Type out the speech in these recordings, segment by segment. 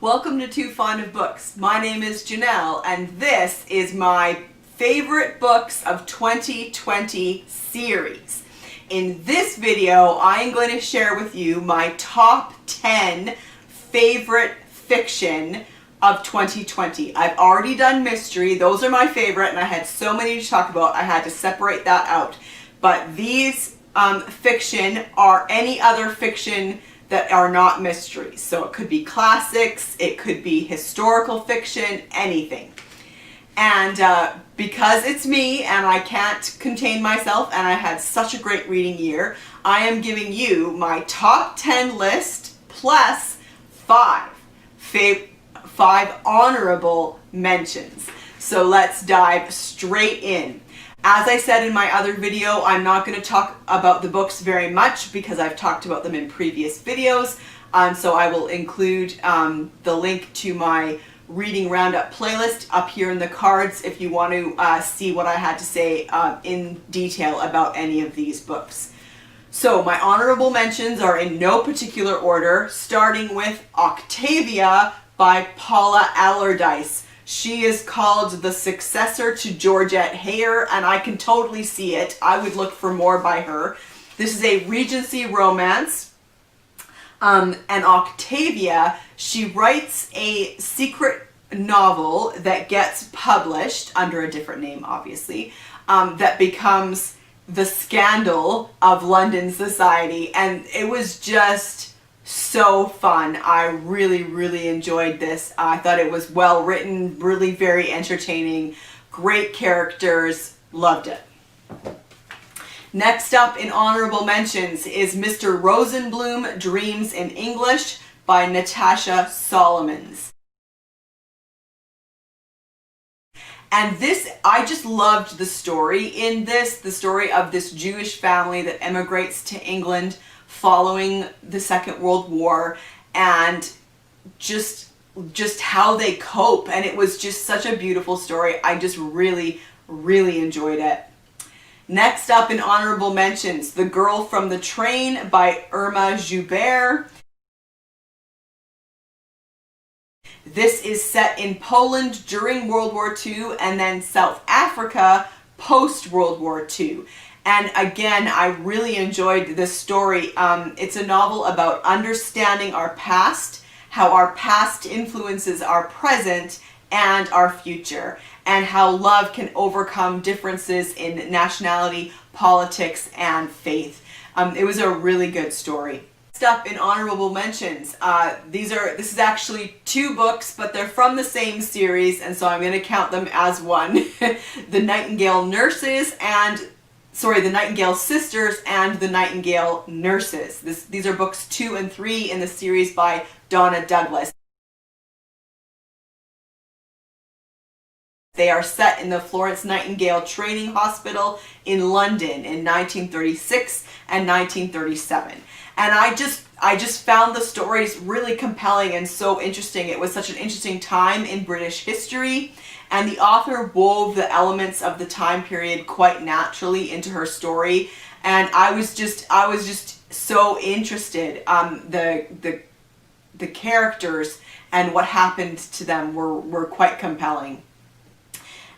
Welcome to Too Fond of Books. My name is Janelle and this is my favorite books of 2020 series. In this video, I am going to share with you my top 10 favorite fiction of 2020. I've already done mystery. Those are my favorite and I had so many to talk about. I had to separate that out. But these fiction are any other fiction that are not mysteries. So it could be classics, it could be historical fiction, anything. And because it's me and I can't contain myself and I had such a great reading year, I am giving you my top 10 list plus five honorable mentions. So let's dive straight in. As I said in my other video, I'm not going to talk about the books very much because I've talked about them in previous videos. So I will include the link to my reading roundup playlist up here in the cards if you want to see what I had to say in detail about any of these books. So my honorable mentions are in no particular order, starting with Octavia by Paula Allardyce. She is called the successor to Georgette Heyer, and I can totally see it. I would look for more by her. This is a Regency romance. And Octavia, she writes a secret novel that gets published under a different name, obviously, that becomes the scandal of London society. And it was just so fun. I really enjoyed this. I thought it was well written, really very entertaining, great characters, loved it. Next up in honorable mentions is Mr. Rosenblum Dreams in English by Natasha Solomons. And this, I just loved the story in this, the story of this Jewish family that emigrates to England following the Second World War, and just how they cope. And it was just such a beautiful story. I just really enjoyed it. Next up in honorable mentions, The Girl from the Train by Imra Joubert. This is set in Poland during World War II and then South Africa post World War II. And again, I really enjoyed this story. It's a novel about understanding our past, how our past influences our present and our future, and how love can overcome differences in nationality, politics, and faith. It was a really good story. Next up in honorable mentions, this is actually two books, but they're from the same series, and so I'm going to count them as one. The Nightingale Sisters and The Nightingale Nurses. These are books 2 and 3 in the series by Donna Douglas. They are set in the Florence Nightingale Training Hospital in London in 1936 and 1937. And I just found the stories really compelling and so interesting. It was such an interesting time in British history, and the author wove the elements of the time period quite naturally into her story. And I was just so interested. The characters and what happened to them were quite compelling.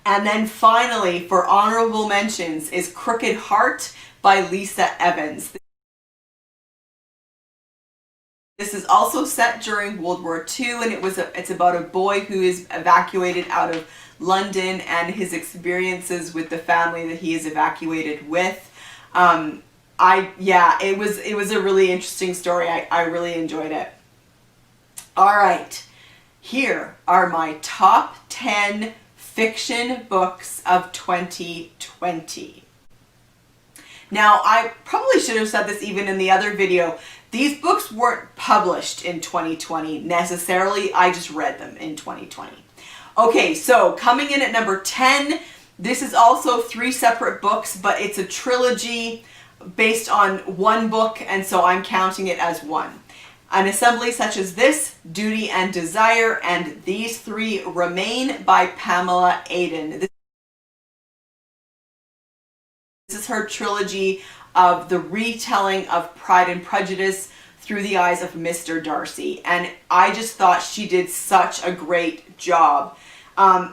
And then finally, for honorable mentions, is Crooked Heart by Lissa Evans. This is also set during World War II, and it's about a boy who is evacuated out of London and his experiences with the family that he is evacuated with. It was a really interesting story. I really enjoyed it. All right, here are my top 10 fiction books of 2020. Now, I probably should have said this even in the other video. These books weren't published in 2020 necessarily. I just read them in 2020. Okay, so coming in at number 10, this is also 3 separate books, but it's a trilogy based on one book, and so I'm counting it as one. An Assembly Such as This, Duty and Desire, and These Three Remain by Pamela Aiden. This is her trilogy of the retelling of Pride and Prejudice through the eyes of Mr. Darcy. And I just thought she did such a great job.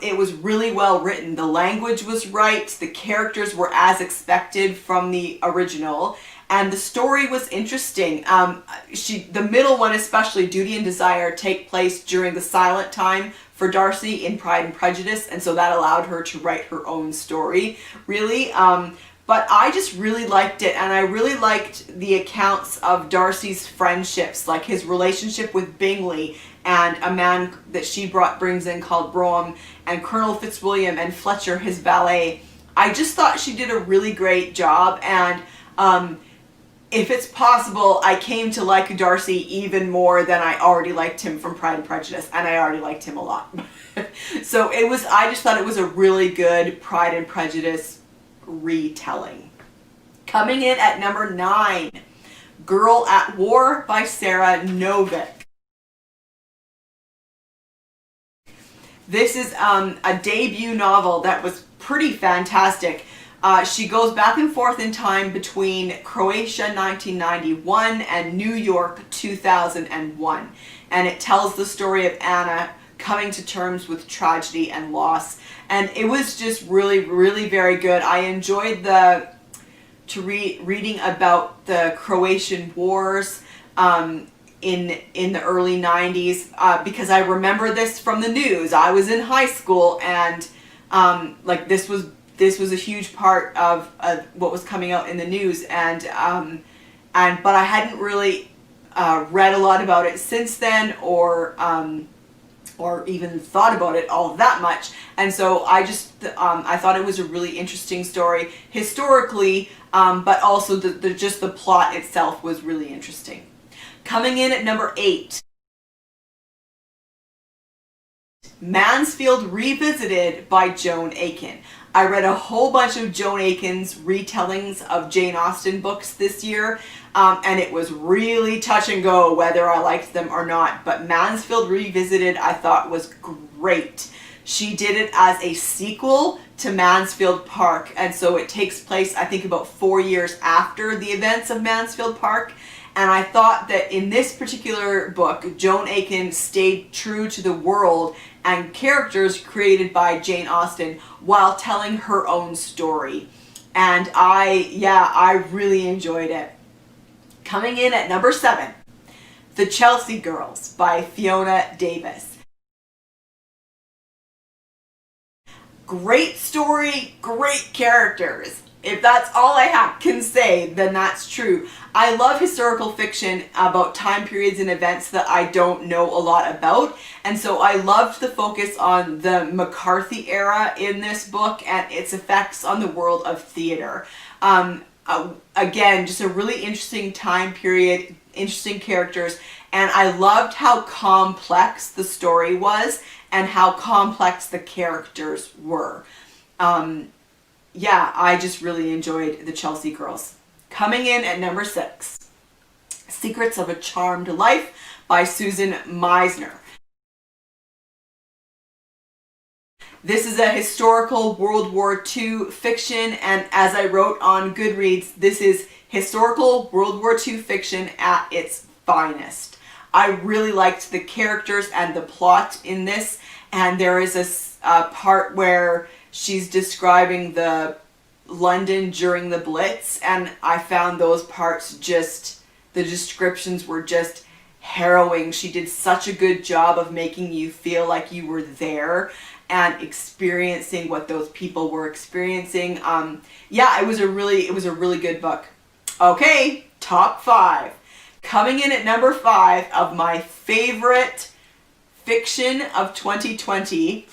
It was really well written. The language was right. The characters were as expected from the original. And the story was interesting. The middle one, especially, Duty and Desire, take place during the silent time for Darcy in Pride and Prejudice. And so that allowed her to write her own story, really. But I just really liked it, and I really liked the accounts of Darcy's friendships, like his relationship with Bingley and a man that she brings in called Brougham, and Colonel Fitzwilliam and Fletcher, his valet. I just thought she did a really great job, and if it's possible, I came to like Darcy even more than I already liked him from Pride and Prejudice, and I already liked him a lot. So I just thought it was a really good Pride and Prejudice retelling. Coming in at number 9, Girl at War by Sara Novic. This is a debut novel that was pretty fantastic. She goes back and forth in time between Croatia 1991 and New York 2001. And it tells the story of Anna coming to terms with tragedy and loss. And it was just really, really very good. I enjoyed reading about the Croatian wars in the early 90s because I remember this from the news. I was in high school, and like this was a huge part of what was coming out in the news, but I hadn't really read a lot about it since then, or even thought about it all that much. And so I thought it was a really interesting story historically, but also just the plot itself was really interesting. Coming in at number 8, Mansfield Revisited by Joan Aiken. I read a whole bunch of Joan Aiken's retellings of Jane Austen books this year, and it was really touch and go whether I liked them or not. But Mansfield Revisited I thought was great. She did it as a sequel to Mansfield Park, and so it takes place, I think, about 4 years after the events of Mansfield Park. And I thought that in this particular book, Joan Aiken stayed true to the world and characters created by Jane Austen while telling her own story. And I really enjoyed it. Coming in at number 7, The Chelsea Girls by Fiona Davis. Great story, great characters. If that's all I can say, then that's true. I love historical fiction about time periods and events that I don't know a lot about. And so I loved the focus on the McCarthy era in this book and its effects on the world of theater. Again, just a really interesting time period, interesting characters. And I loved how complex the story was and how complex the characters were. I just really enjoyed The Chelsea Girls. Coming in at number 6, Secrets of a Charmed Life by Susan Meissner. This is a historical World War II fiction, and as I wrote on Goodreads, this is historical World War II fiction at its finest. I really liked the characters and the plot in this, and there is a part where she's describing the London during the Blitz, and I found those parts the descriptions were just harrowing. She did such a good job of making you feel like you were there and experiencing what those people were experiencing. It was a really good book. Okay, top 5. Coming in at number 5 of my favorite fiction of 2020,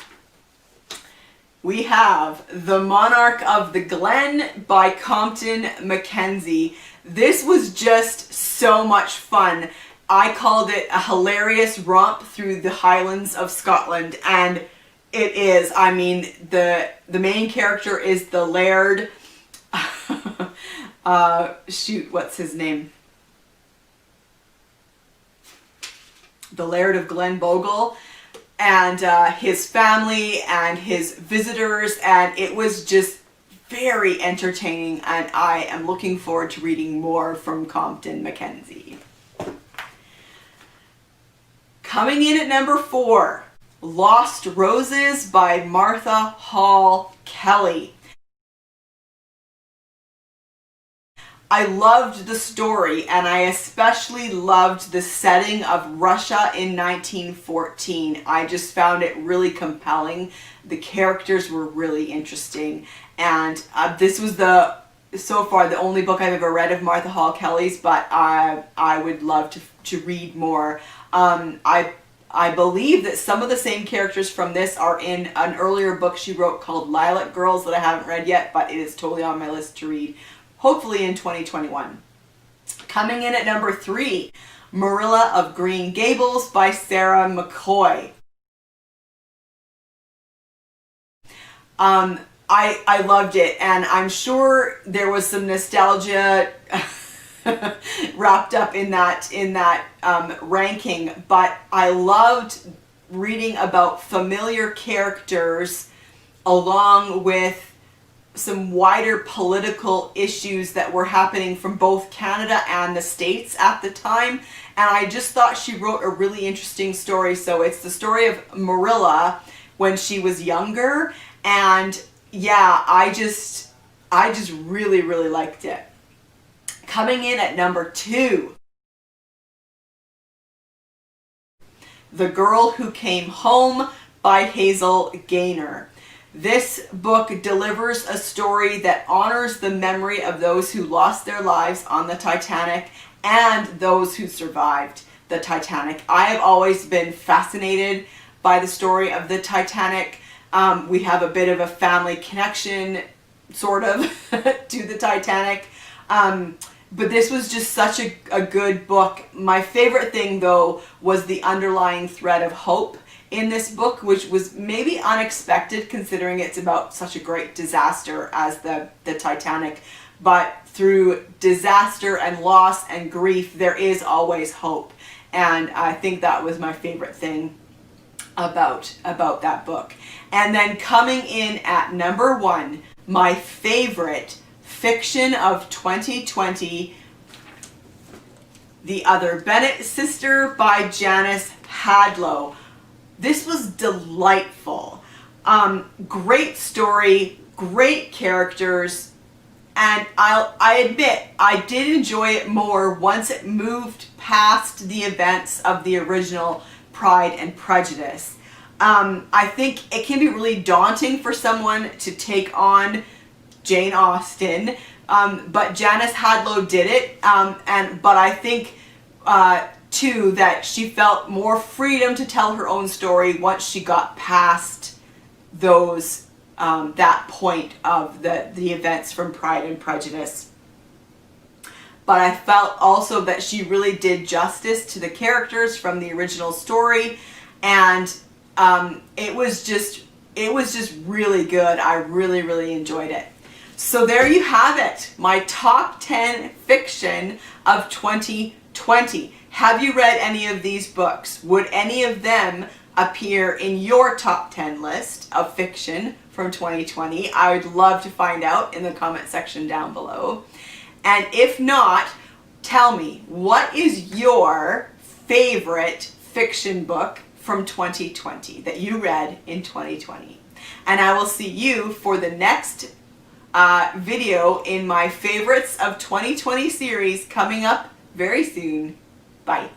we have The Monarch of the Glen by Compton Mackenzie. This was just so much fun. I called it a hilarious romp through the Highlands of Scotland, and it is. I mean, the main character is the Laird. What's his name? The Laird of Glen Bogle. And his family and his visitors, and it was just very entertaining, and I am looking forward to reading more from Compton Mackenzie. Coming in at number 4, Lost Roses by Martha Hall Kelly. I loved the story, and I especially loved the setting of Russia in 1914. I just found it really compelling. The characters were really interesting, and this was so far the only book I've ever read of Martha Hall Kelly's, but I would love to read more. I believe that some of the same characters from this are in an earlier book she wrote called Lilac Girls that I haven't read yet, but it is totally on my list to read, hopefully in 2021. Coming in at number 3, Marilla of Green Gables by Sara McCoy. I loved it, and I'm sure there was some nostalgia wrapped up in that ranking, but I loved reading about familiar characters along with some wider political issues that were happening from both Canada and the States at the time, and I just thought she wrote a really interesting story. So it's the story of Marilla when she was younger, and yeah, I just really liked it. Coming in at number 2, The Girl Who Came Home by Hazel Gaynor. This book delivers a story that honors the memory of those who lost their lives on the Titanic and those who survived the Titanic. I have always been fascinated by the story of the Titanic. We have a bit of a family connection, sort of, to the Titanic. But this was just such a good book. My favorite thing, though, was the underlying thread of hope in this book, which was maybe unexpected considering it's about such a great disaster as the Titanic. But through disaster and loss and grief, there is always hope. And I think that was my favorite thing about that book. And then coming in at number 1, my favorite fiction of 2020, The Other Bennet Sister by Janice Hadlow. This was delightful. Great story, great characters, and I admit I did enjoy it more once it moved past the events of the original Pride and Prejudice. I think it can be really daunting for someone to take on Jane Austen, but Janice Hadlow did it, but I think too that she felt more freedom to tell her own story once she got past those that point of the events from Pride and Prejudice. But I felt also that she really did justice to the characters from the original story, and it was just really good. I really enjoyed it. So there you have it, my top 10 fiction of 2020. Have you read any of these books? Would any of them appear in your top 10 list of fiction from 2020? I would love to find out in the comment section down below. And if not, tell me, what is your favorite fiction book from 2020 that you read in 2020? And I will see you for the next video in my favorites of 2020 series coming up very soon. Bye.